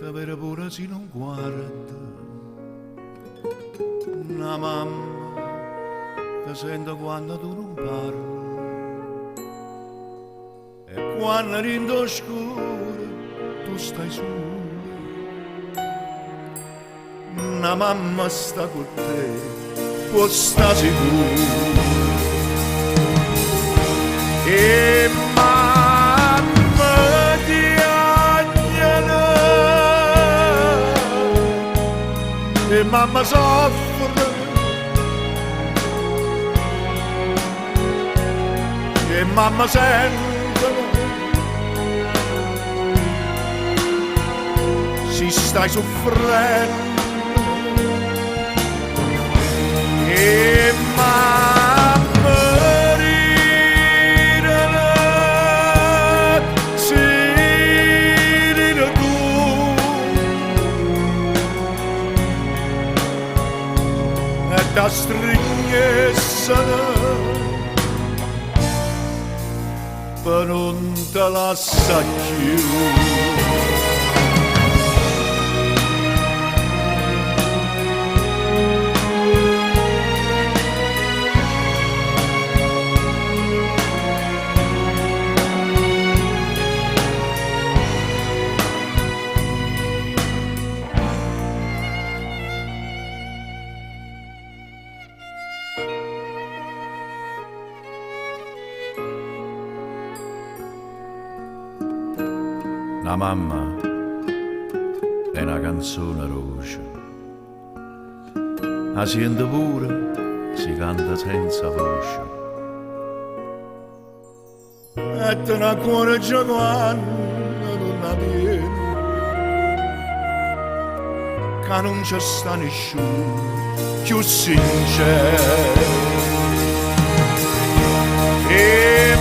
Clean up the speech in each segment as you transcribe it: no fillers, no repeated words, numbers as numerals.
avere pure se non guarda. Una mamma che sente quando tu non parli. E quando rindo scuro tu stai solo. Una mamma sta con te, può sta sicuro. E mamma ti agnala, e mamma soffre, e mamma sente, si stai soffrendo. E mamma ridere, si ride tu, e da stringessa per non te lascia più. La mamma è una canzone roce, la sente pure, si canta senza voce. E te ne cuore già quando non la viene, che non c'è sta nessuno più sincero. E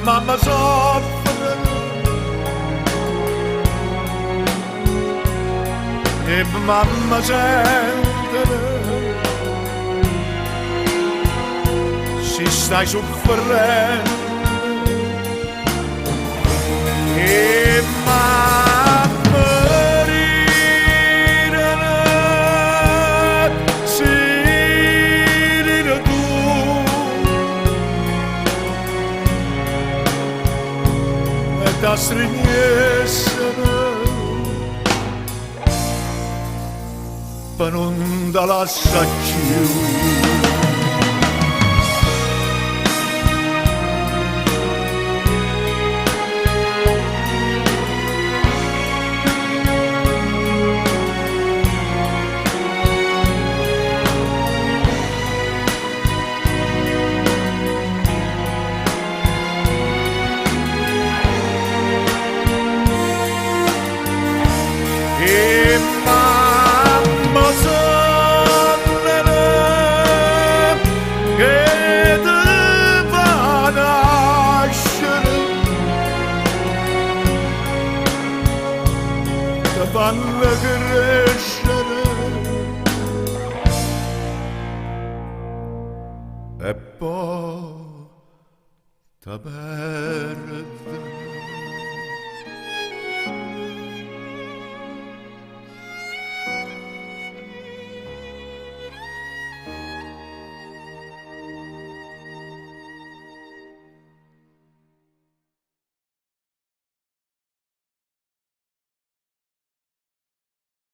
mamma soffre, e mamma sente, si stai soffrendo. E mamma ridere, si ride tu, da stringessere per non te lascia più. E mamma soffre che te fa nascere, te fanno crescere e poi te perde.